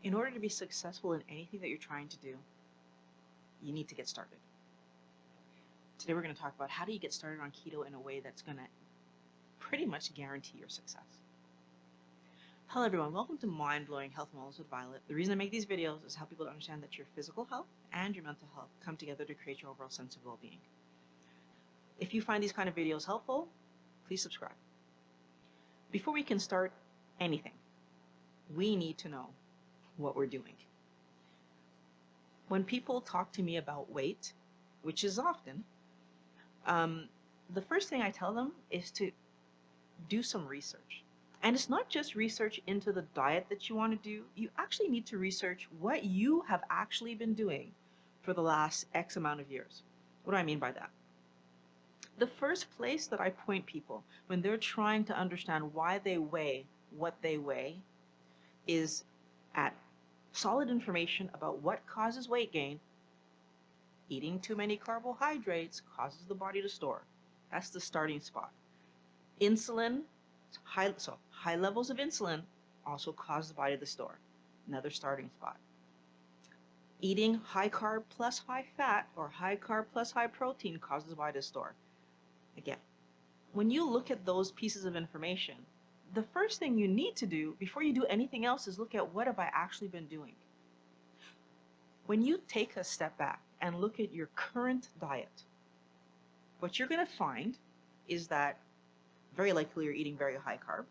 In order to be successful in anything that you're trying to do, you need to get started. Today we're going to talk about how do you get started on keto in a way that's going to pretty much guarantee your success. Hello everyone, welcome to Mind Blowing Health Wellness with Violet. The reason I make these videos is to help people to understand that your physical health and your mental health come together to create your overall sense of well-being. If you find these kind of videos helpful, please subscribe. Before we can start anything, we need to know what we're doing. When people talk to me about weight, which is often, the first thing I tell them is to do some research. And it's not just research into the diet that you want to do. You actually need to research what you have actually been doing for the last X amount of years. What do I mean by that? The first place that I point people when they're trying to understand why they weigh what they weigh is at solid information about what causes weight gain. Eating too many carbohydrates causes the body to store. That's the starting spot. Insulin, high levels of insulin also cause the body to store. Another starting spot. Eating high carb plus high fat or high carb plus high protein causes the body to store. Again, when you look at those pieces of information, the first thing you need to do before you do anything else is look at what have I actually been doing. When you take a step back and look at your current diet, what you're going to find is that very likely you're eating very high carb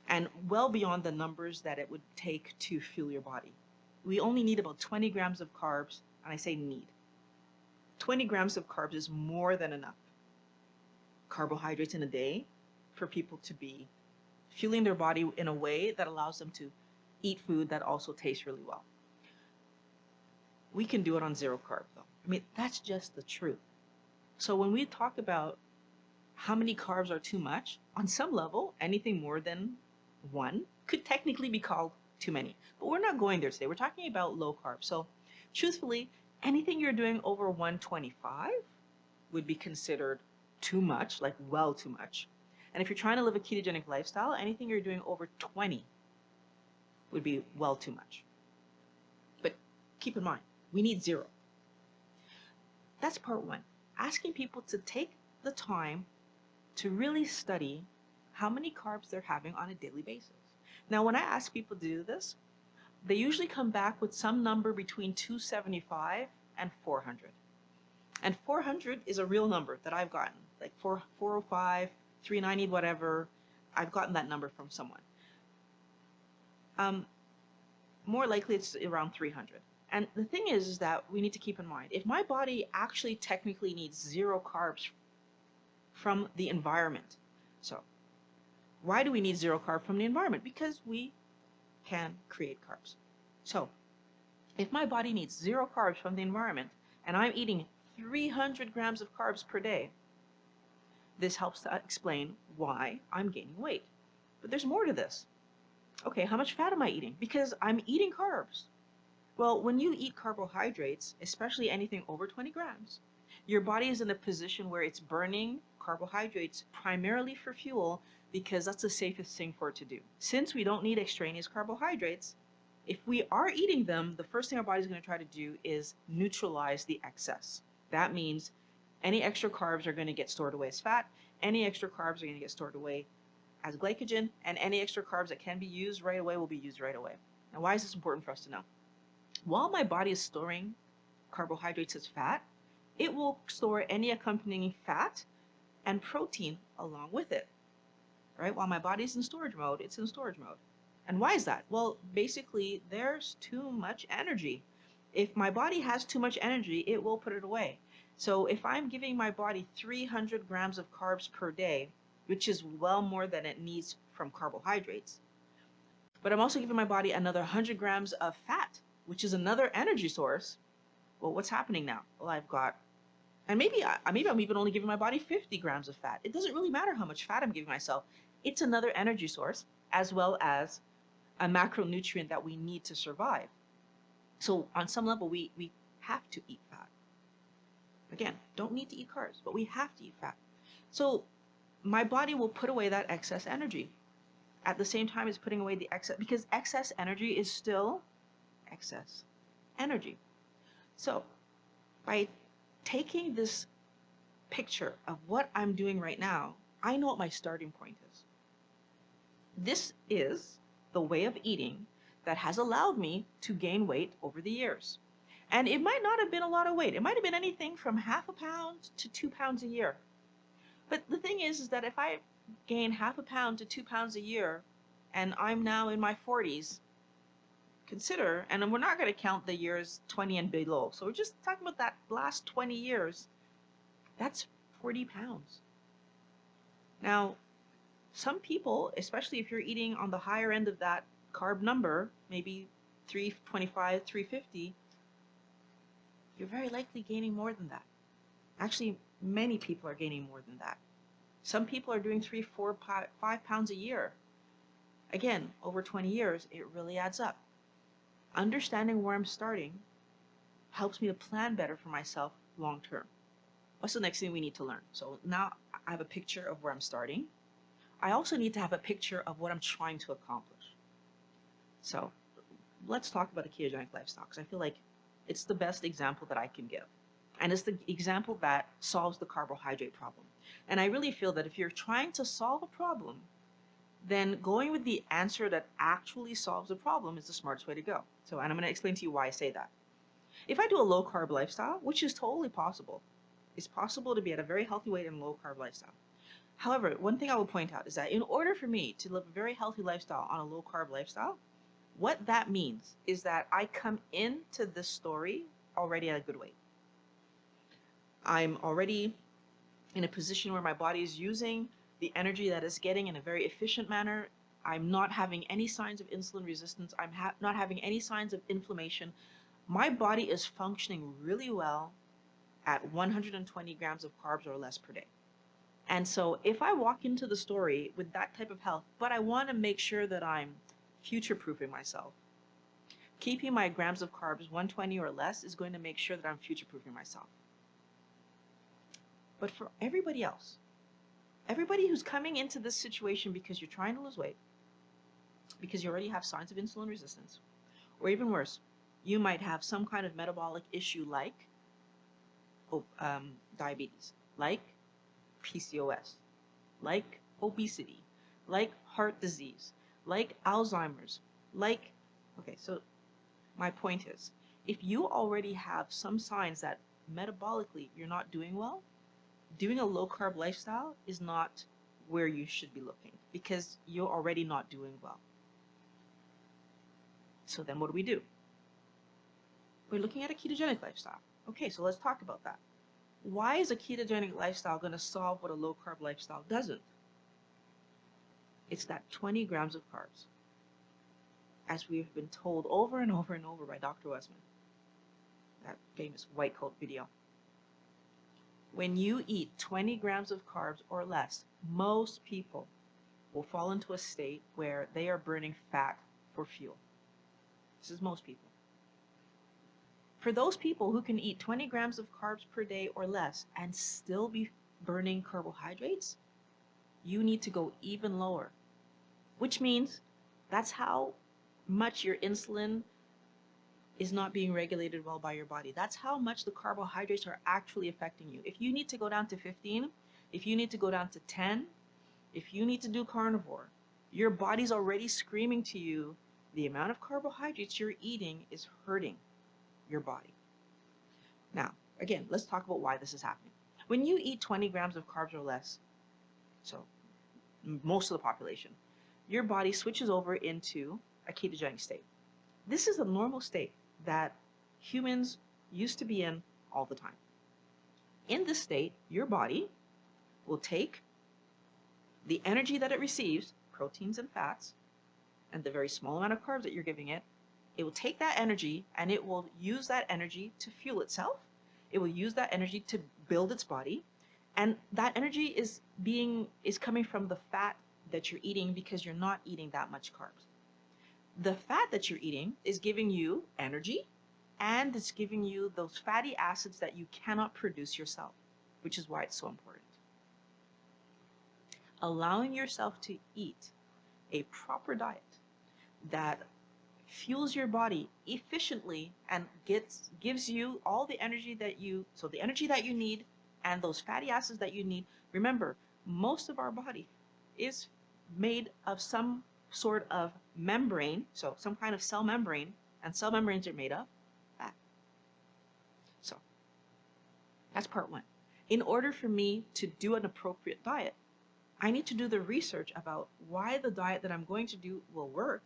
and well beyond the numbers that it would take to fuel your body. We only need about 20 grams of carbs, and I say need. 20 grams of carbs is more than enough carbohydrates in a day for people to be fueling their body in a way that allows them to eat food that also tastes really well. We can do it on zero carb though. I mean, that's just the truth. So when we talk about how many carbs are too much, on some level, anything more than one could technically be called too many. But we're not going there today. We're talking about low carb. So truthfully, anything you're doing over 125 would be considered too much, like well too much. And if you're trying to live a ketogenic lifestyle, anything you're doing over 20 would be well too much. But keep in mind, we need zero. That's part one. Asking people to take the time to really study how many carbs they're having on a daily basis. Now, when I ask people to do this, they usually come back with some number between 275 and 400. And 400 is a real number that I've gotten, like 405, 390, whatever. I've gotten that number from someone. More likely it's around 300. And the thing is that we need to keep in mind, if my body actually technically needs zero carbs from the environment. So why do we need zero carb from the environment? Because we can create carbs. So if my body needs zero carbs from the environment and I'm eating 300 grams of carbs per day, this helps to explain why I'm gaining weight. But there's more to this. Okay, how much fat am I eating? Because I'm eating carbs. Well, when you eat carbohydrates, especially anything over 20 grams, your body is in a position where it's burning carbohydrates primarily for fuel because that's the safest thing for it to do. Since we don't need extraneous carbohydrates, if we are eating them, the first thing our body's going to try to do is neutralize the excess. That means any extra carbs are going to get stored away as fat, any extra carbs are going to get stored away as glycogen, and any extra carbs that can be used right away will be used right away. Now, why is this important for us to know? While my body is storing carbohydrates as fat, it will store any accompanying fat and protein along with it. Right? While my body's in storage mode, it's in storage mode. And why is that? Well, basically, there's too much energy. If my body has too much energy, it will put it away. So if I'm giving my body 300 grams of carbs per day, which is well more than it needs from carbohydrates, but I'm also giving my body another 100 grams of fat, which is another energy source, well, what's happening now? Well, I've got, and maybe I'm even only giving my body 50 grams of fat. It doesn't really matter how much fat I'm giving myself. It's another energy source as well as a macronutrient that we need to survive. So on some level, we have to eat fat. Again, don't need to eat carbs, but we have to eat fat. So my body will put away that excess energy. At the same time as putting away the excess, because excess energy is still excess energy. So by taking this picture of what I'm doing right now, I know what my starting point is. This is the way of eating that has allowed me to gain weight over the years. And it might not have been a lot of weight. It might have been anything from half a pound to 2 pounds a year. But the thing is that if I gain half a pound to 2 pounds a year, and I'm now in my 40s, consider, and we're not going to count the years 20 and below. So we're just talking about that last 20 years. That's 40 pounds. Now, some people, especially if you're eating on the higher end of that carb number, maybe 325, 350, you're very likely gaining more than that. Actually, many people are gaining more than that. Some people are doing 3, 4, 5 pounds a year. Again, over 20 years, it really adds up. Understanding where I'm starting helps me to plan better for myself long term. What's the next thing we need to learn? So now I have a picture of where I'm starting. I also need to have a picture of what I'm trying to accomplish. So let's talk about a ketogenic lifestyle, because I feel like it's the best example that I can give. And it's the example that solves the carbohydrate problem. And I really feel that if you're trying to solve a problem, then going with the answer that actually solves the problem is the smartest way to go. So, and I'm going to explain to you why I say that. If I do a low carb lifestyle, which is totally possible, it's possible to be at a very healthy weight in a low carb lifestyle. However, one thing I will point out is that in order for me to live a very healthy lifestyle on a low carb lifestyle, what that means is that I come into this story already at a good weight. I'm already in a position where my body is using the energy that it's getting in a very efficient manner. I'm not having any signs of insulin resistance. I'm not having any signs of inflammation. My body is functioning really well at 120 grams of carbs or less per day. And so if I walk into the story with that type of health, but I want to make sure that I'm future-proofing myself, keeping my grams of carbs 120 or less is going to make sure that I'm future-proofing myself. But for everybody else, everybody who's coming into this situation because you're trying to lose weight, because you already have signs of insulin resistance, or even worse, you might have some kind of metabolic issue like diabetes, like PCOS, like obesity, like heart disease, like Alzheimer's, like, okay, so my point is, if you already have some signs that metabolically you're not doing well, doing a low carb lifestyle is not where you should be looking, because you're already not doing well. So then what do? We're looking at a ketogenic lifestyle. Okay, so let's talk about that. Why is a ketogenic lifestyle going to solve what a low carb lifestyle doesn't? It's that 20 grams of carbs, as we've been told over and over and over by Dr. Westman, that famous white coat video. When you eat 20 grams of carbs or less, most people will fall into a state where they are burning fat for fuel. This is most people. For those people who can eat 20 grams of carbs per day or less and still be burning carbohydrates, you need to go even lower, which means that's how much your insulin is not being regulated well by your body. That's how much the carbohydrates are actually affecting you. If you need to go down to 15, if you need to go down to 10, if you need to do carnivore, your body's already screaming to you, the amount of carbohydrates you're eating is hurting your body. Now, again, let's talk about why this is happening. When you eat 20 grams of carbs or less, so most of the population, your body switches over into a ketogenic state. This is a normal state that humans used to be in all the time. In this state, your body will take the energy that it receives, proteins and fats, and the very small amount of carbs that you're giving it, it will take that energy and it will use that energy to fuel itself. It will use that energy to build its body. And that energy is coming from the fat that you're eating because you're not eating that much carbs. The fat that you're eating is giving you energy, and it's giving you those fatty acids that you cannot produce yourself, which is why it's so important. Allowing yourself to eat a proper diet that fuels your body efficiently and gives you all the energy that the energy that you need and those fatty acids that you need. Remember, most of our body is made of some sort of membrane, so some kind of cell membrane, and cell membranes are made of fat. So that's part one. In order for me to do an appropriate diet, I need to do the research about why the diet that I'm going to do will work.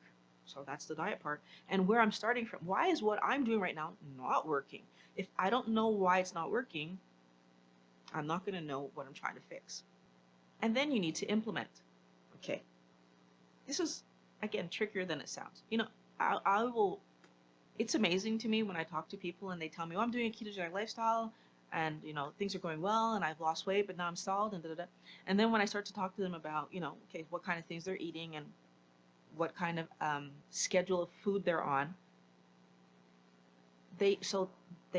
So that's the diet part. And where I'm starting from. Why is what I'm doing right now not working? If I don't know why it's not working, I'm not going to know what I'm trying to fix. And then you need to implement. Okay. This is, again, trickier than it sounds. I will, it's amazing to me when I talk to people and they tell me, oh, I'm doing a ketogenic lifestyle and, things are going well and I've lost weight, but now I'm stalled and da da da. And then when I start to talk to them about, okay, what kind of things they're eating and what kind of schedule of food they're on, they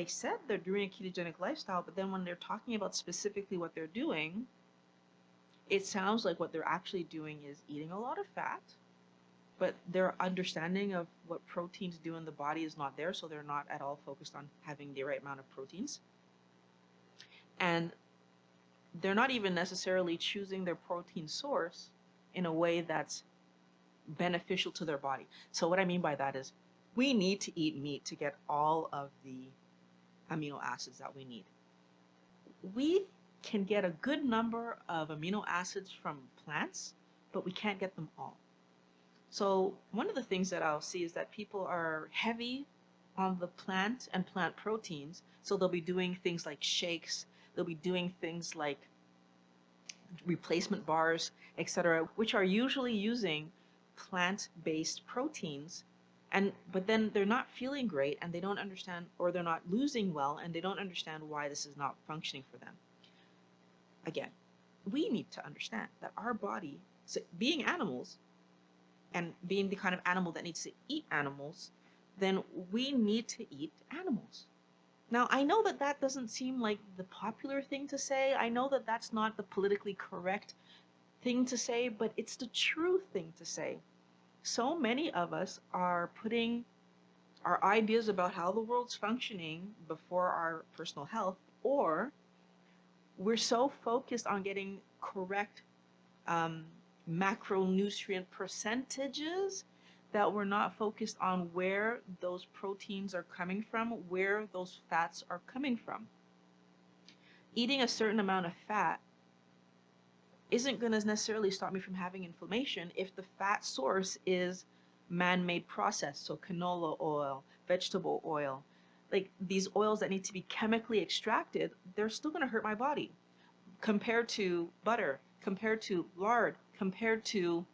said they're doing a ketogenic lifestyle, but then when they're talking about specifically what they're doing, it sounds like what they're actually doing is eating a lot of fat, but their understanding of what proteins do in the body is not there, so they're not at all focused on having the right amount of proteins. And they're not even necessarily choosing their protein source in a way that's beneficial to their body. So what I mean by that is we need to eat meat to get all of the amino acids that we need. We can get a good number of amino acids from plants, but we can't get them all. So one of the things that I'll see is that people are heavy on the plant and plant proteins. So they'll be doing things like shakes, they'll be doing things like replacement bars, etc., which are usually using plant-based proteins, but then they're not feeling great and they don't understand, or they're not losing well and they don't understand why this is not functioning for them. Again, we need to understand that our body, so being animals and being the kind of animal that needs to eat animals, then we need to eat animals. Now, I know that that doesn't seem like the popular thing to say. I know that that's not the politically correct thing to say, but it's the true thing to say. So many of us are putting our ideas about how the world's functioning before our personal health, or we're so focused on getting correct macronutrient percentages that we're not focused on where those proteins are coming from, where those fats are coming from. Eating a certain amount of fat isn't going to necessarily stop me from having inflammation if the fat source is man-made process, so canola oil, vegetable oil, like these oils that need to be chemically extracted, they're still going to hurt my body compared to butter, compared to lard, compared to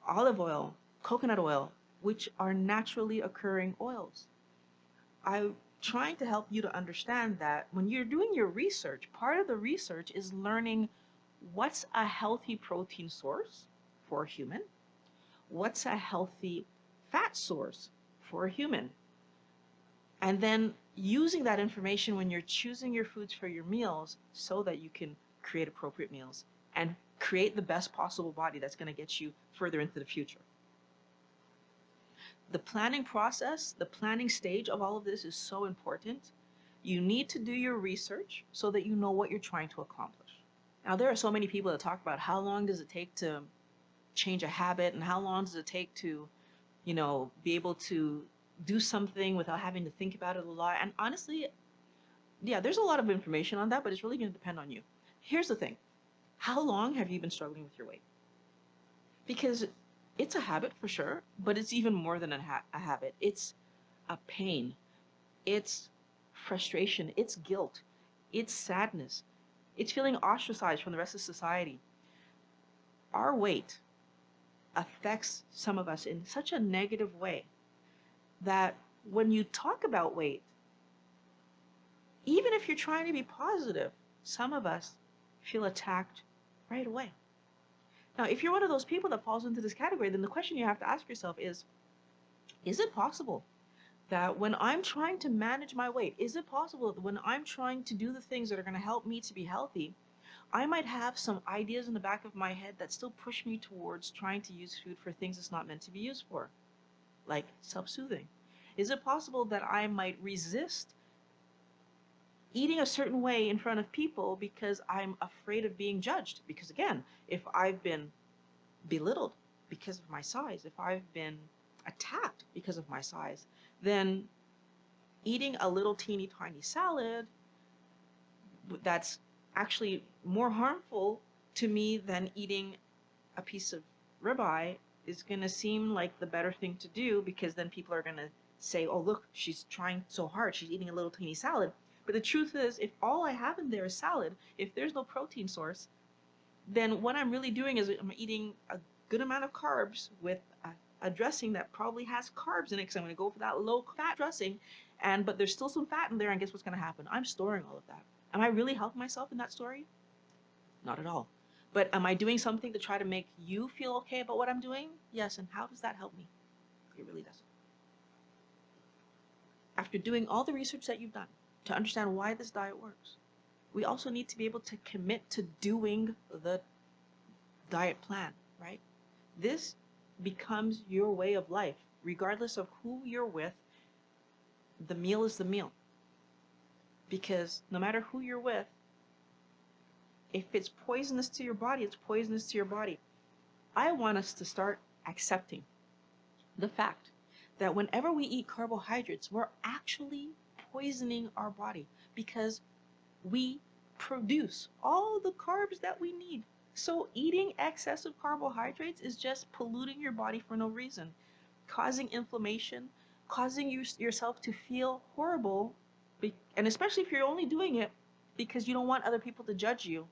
olive oil, coconut oil, which are naturally occurring oils. I'm trying to help you to understand that when you're doing your research, part of the research is learning what's a healthy protein source for a human, what's a healthy fat source for a human, and then using that information when you're choosing your foods for your meals so that you can create appropriate meals and create the best possible body that's going to get you further into the future. The planning process, the planning stage of all of this is so important. You need to do your research so that you know what you're trying to accomplish. Now, there are so many people that talk about how long does it take to change a habit and how long does it take to, be able to do something without having to think about it a lot. And honestly, yeah, there's a lot of information on that, but it's really going to depend on you. Here's the thing. How long have you been struggling with your weight? Because it's a habit for sure, but it's even more than a habit. It's a pain. It's frustration. It's guilt. It's sadness. It's feeling ostracized from the rest of society. Our weight affects some of us in such a negative way that when you talk about weight, even if you're trying to be positive, some of us feel attacked right away. Now, if you're one of those people that falls into this category, then the question you have to ask yourself is it possible that when I'm trying to manage my weight, is it possible that when I'm trying to do the things that are going to help me to be healthy, I might have some ideas in the back of my head that still push me towards trying to use food for things it's not meant to be used for, like self-soothing. Is it possible that I might resist eating a certain way in front of people because I'm afraid of being judged? Because again, if I've been belittled because of my size, if I've been attacked because of my size, then eating a little teeny tiny salad that's actually more harmful to me than eating a piece of ribeye is going to seem like the better thing to do, because then people are going to say, oh, look, she's trying so hard. She's eating a little teeny salad. But the truth is, if all I have in there is salad, if there's no protein source, then what I'm really doing is I'm eating a good amount of carbs with a dressing that probably has carbs in it, because I'm going to go for that low fat dressing. But there's still some fat in there, and guess what's going to happen? I'm storing all of that. Am I really helping myself in that story? Not at all. But am I doing something to try to make you feel okay about what I'm doing? Yes. And how does that help me? It really doesn't. After doing all the research that you've done to understand why this diet works, we also need to be able to commit to doing the diet plan, right? This becomes your way of life. Regardless of who you're with, the meal is the meal. Because no matter who you're with, if it's poisonous to your body, it's poisonous to your body. I want us to start accepting the fact that whenever we eat carbohydrates, we're actually poisoning our body, because we produce all the carbs that we need. So eating excessive carbohydrates is just polluting your body for no reason, causing inflammation, causing yourself to feel horrible, and especially if you're only doing it because you don't want other people to judge you.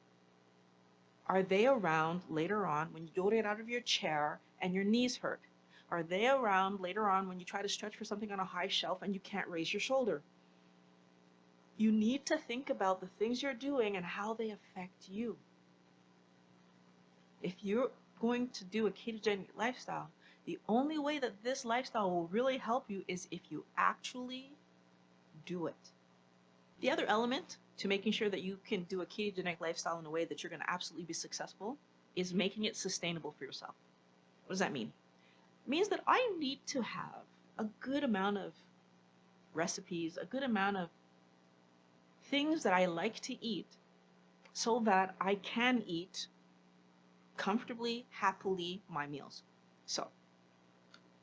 Are they around later on when you don't get out of your chair and your knees hurt? Are they around later on when you try to stretch for something on a high shelf and you can't raise your shoulder? You need to think about the things you're doing and how they affect you. If you're going to do a ketogenic lifestyle, the only way that this lifestyle will really help you is if you actually do it. The other element to making sure that you can do a ketogenic lifestyle in a way that you're going to absolutely be successful is making it sustainable for yourself. What does that mean? It means that I need to have a good amount of recipes, a good amount of things that I like to eat so that I can eat comfortably, happily my meals. So,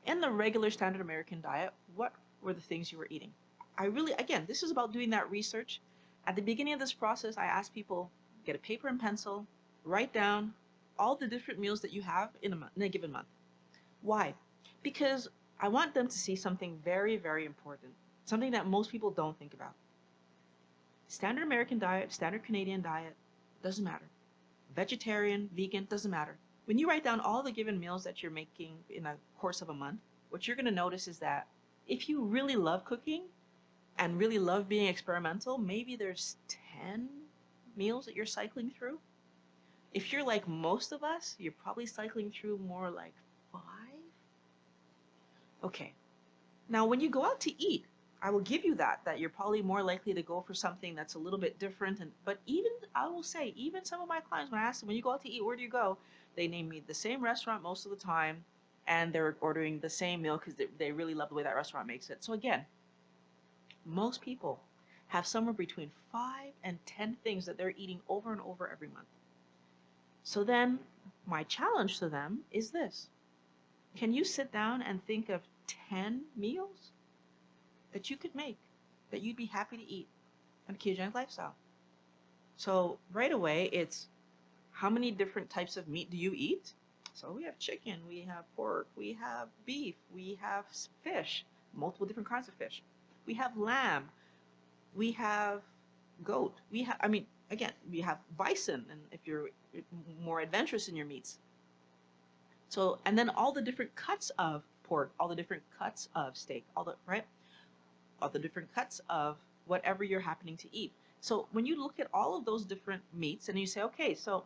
in the regular standard American diet, what were the things you were eating? Again, this is about doing that research. At the beginning of this process, I asked people, get a paper and pencil, write down all the different meals that you have in a given month. Why? Because I want them to see something very, very important, something that most people don't think about. Standard American diet, standard Canadian diet, doesn't matter. Vegetarian, vegan, doesn't matter. When you write down all the given meals that you're making in a course of a month, what you're going to notice is that if you really love cooking and really love being experimental, maybe there's 10 meals that you're cycling through. If you're like most of us, you're probably cycling through more like 5. Okay. Now, when you go out to eat, I will give you that you're probably more likely to go for something that's a little bit different. But even, I will say, even some of my clients, when I ask them, when you go out to eat, where do you go? They name me the same restaurant most of the time, and they're ordering the same meal because they really love the way that restaurant makes it. So again, most people have somewhere between 5 and 10 things that they're eating over and over every month. So then my challenge to them is this. Can you sit down and think of 10 meals that you could make that you'd be happy to eat in a ketogenic lifestyle? So right away, it's how many different types of meat do you eat? So we have chicken, we have pork, we have beef, we have fish, multiple different kinds of fish. We have lamb, we have goat, we have bison, and if you're more adventurous in your meats. So, and then all the different cuts of pork, all the different cuts of steak, all the different cuts of whatever you're happening to eat. So when you look at all of those different meats and you say, okay, so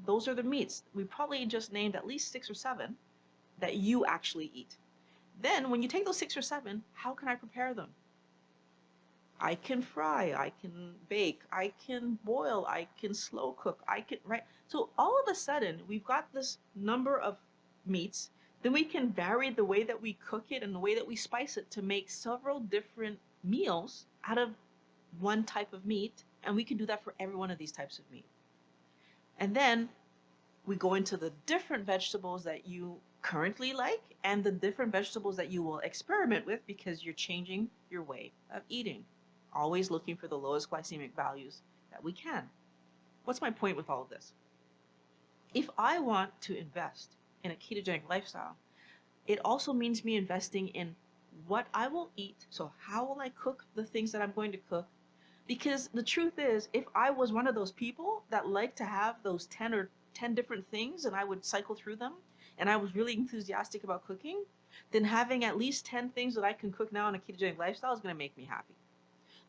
those are the meats, we probably just named at least 6 or 7 that you actually eat. Then when you take those 6 or 7, how can I prepare them? I can fry, I can bake, I can boil, I can slow cook, I can, right? So all of a sudden, we've got this number of meats. Then we can vary the way that we cook it and the way that we spice it to make several different meals out of one type of meat. And we can do that for every one of these types of meat. And then we go into the different vegetables that you currently like and the different vegetables that you will experiment with because you're changing your way of eating, always looking for the lowest glycemic values that we can. What's my point with all of this? If I want to invest in a ketogenic lifestyle, it also means me investing in what I will eat. So, how will I cook the things that I'm going to cook? Because the truth is, if I was one of those people that like to have those 10 or 10 different things and I would cycle through them and I was really enthusiastic about cooking, then having at least 10 things that I can cook now in a ketogenic lifestyle is going to make me happy.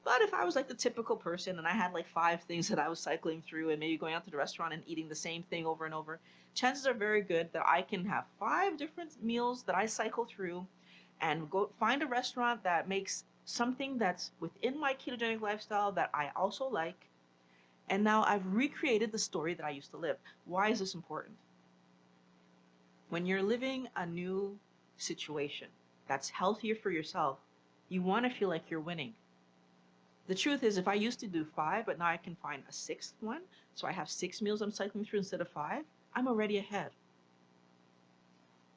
But if I was like the typical person and I had like 5 things that I was cycling through and maybe going out to the restaurant and eating the same thing over and over, chances are very good that I can have 5 different meals that I cycle through and go find a restaurant that makes something that's within my ketogenic lifestyle that I also like. And now I've recreated the story that I used to live. Why is this important? When you're living a new situation that's healthier for yourself, you want to feel like you're winning. The truth is, if I used to do 5, but now I can find a 6th one, so I have 6 meals I'm cycling through instead of 5, I'm already ahead.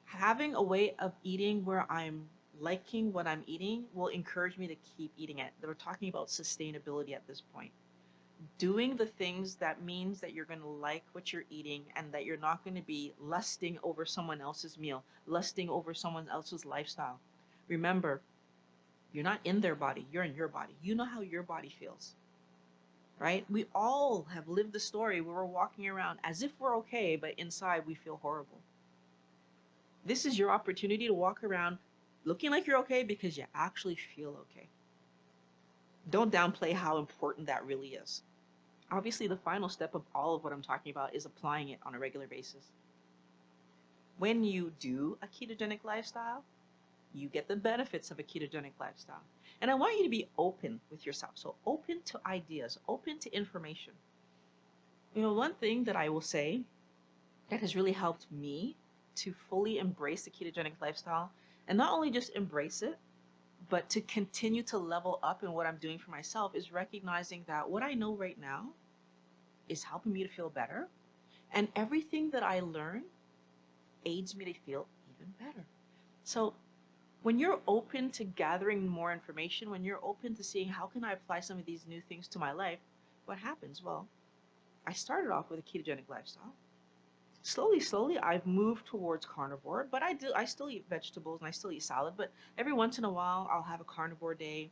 Having a way of eating where I'm liking what I'm eating will encourage me to keep eating it. We're talking about sustainability at this point. Doing the things that means that you're going to like what you're eating and that you're not going to be lusting over someone else's meal, lusting over someone else's lifestyle. Remember, you're not in their body, you're in your body. You know how your body feels, right? We all have lived the story where we're walking around as if we're okay, but inside we feel horrible. This is your opportunity to walk around looking like you're okay because you actually feel okay. Don't downplay how important that really is. Obviously, the final step of all of what I'm talking about is applying it on a regular basis. When you do a ketogenic lifestyle, you get the benefits of a ketogenic lifestyle. And I want you to be open with yourself. So open to ideas, open to information. One thing that I will say that has really helped me to fully embrace the ketogenic lifestyle, and not only just embrace it, but to continue to level up in what I'm doing for myself, is recognizing that what I know right now is helping me to feel better. And everything that I learn aids me to feel even better. So when you're open to gathering more information, when you're open to seeing how can I apply some of these new things to my life, what happens? Well, I started off with a ketogenic lifestyle. Slowly, I've moved towards carnivore, but I still eat vegetables and I still eat salad, but every once in a while I'll have a carnivore day.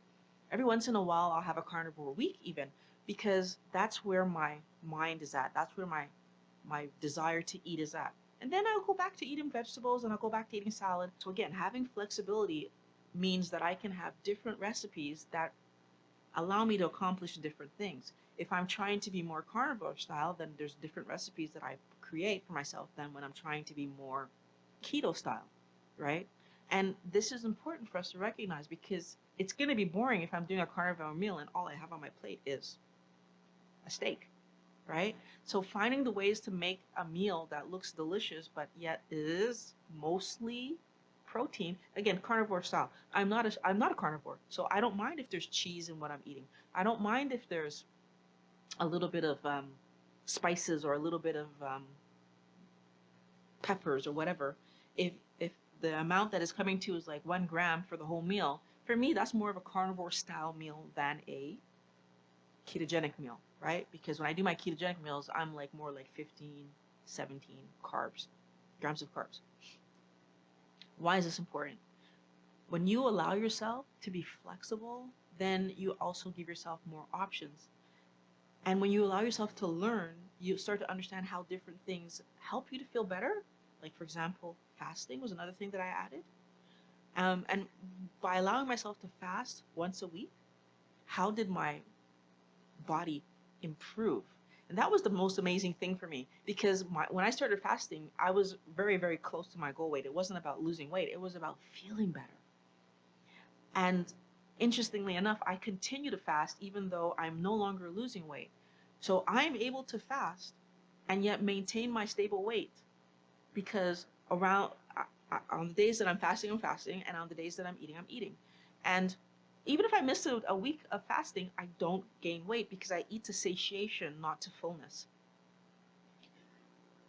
Every once in a while I'll have a carnivore week even, because that's where my mind is at. That's where my desire to eat is at. And then I'll go back to eating vegetables and I'll go back to eating salad. So again, having flexibility means that I can have different recipes that allow me to accomplish different things. If I'm trying to be more carnivore style, then there's different recipes that I create for myself than when I'm trying to be more keto style, right? And this is important for us to recognize because it's going to be boring if I'm doing a carnivore meal and all I have on my plate is a steak, right? So finding the ways to make a meal that looks delicious but yet is mostly protein. Again, carnivore style. I'm not a carnivore, so I don't mind if there's cheese in what I'm eating. I don't mind if there's a little bit of spices or a little bit of peppers or whatever. If the amount that is coming to is like 1 gram for the whole meal, for me that's more of a carnivore style meal than a ketogenic meal, right? Because when I do my ketogenic meals, I'm like more like 15, 17 grams of carbs. Why is this important? When you allow yourself to be flexible, then you also give yourself more options. And when you allow yourself to learn, you start to understand how different things help you to feel better. Like, for example, fasting was another thing that I added. And by allowing myself to fast once a week, how did my body improve? And that was the most amazing thing for me because when I started fasting, I was very, very close to my goal weight. It wasn't about losing weight. It was about feeling better. And Interestingly enough, I continue to fast even though I'm no longer losing weight. So I'm able to fast and yet maintain my stable weight because on the days that I'm fasting, and on the days that I'm eating. And even if I miss a week of fasting, I don't gain weight because I eat to satiation, not to fullness.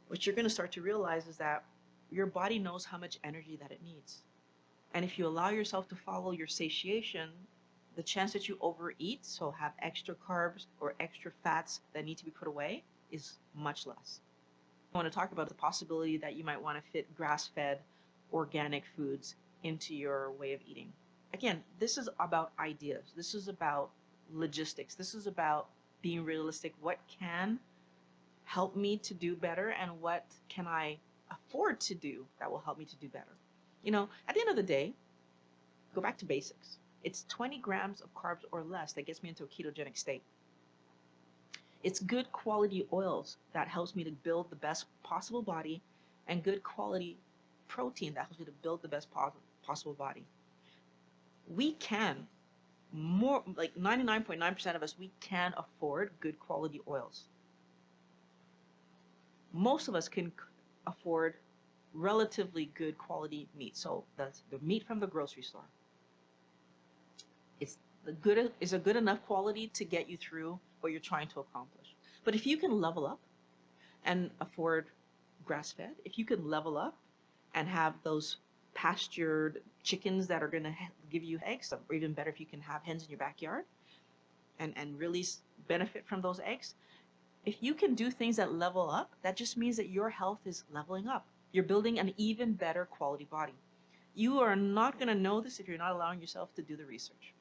What you're going to start to realize is that your body knows how much energy that it needs. And if you allow yourself to follow your satiation, the chance that you overeat, so have extra carbs or extra fats that need to be put away, is much less. I want to talk about the possibility that you might want to fit grass-fed organic foods into your way of eating. Again, this is about ideas. This is about logistics. This is about being realistic. What can help me to do better, and what can I afford to do that will help me to do better? At the end of the day, go back to basics. It's 20 grams of carbs or less that gets me into a ketogenic state. It's good quality oils that helps me to build the best possible body, and good quality protein that helps me to build the best possible body. We can, more like 99.9% of us, we can afford good quality oils. Most of us can afford relatively good quality meat. So that's the meat from the grocery store. It's a good enough quality to get you through what you're trying to accomplish. But if you can level up and afford grass-fed, if you can level up and have those pastured chickens that are going to give you eggs, or even better if you can have hens in your backyard and really benefit from those eggs, if you can do things that level up, that just means that your health is leveling up. You're building an even better quality body. You are not going to know this if you're not allowing yourself to do the research.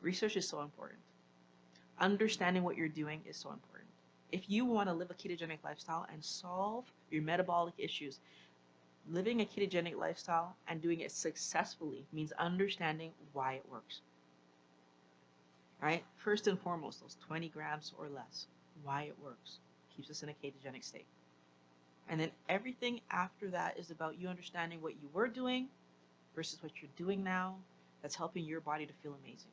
Research is so important. Understanding what you're doing is so important. If you want to live a ketogenic lifestyle and solve your metabolic issues, living a ketogenic lifestyle and doing it successfully means understanding why it works. Right? First and foremost, those 20 grams or less, why it works, keeps us in a ketogenic state. And then everything after that is about you understanding what you were doing versus what you're doing now that's helping your body to feel amazing.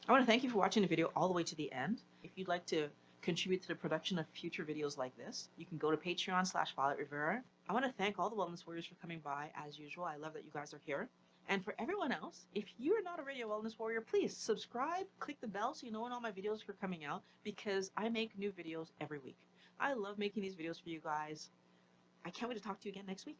I want to thank you for watching the video all the way to the end. If you'd like to contribute to the production of future videos like this, you can go to Patreon/Violet Rivera. I want to thank all the wellness warriors for coming by as usual. I love that you guys are here. And for everyone else, if you're not already a wellness warrior, please subscribe, click the bell so you know when all my videos are coming out, because I make new videos every week. I love making these videos for you guys. I can't wait to talk to you again next week.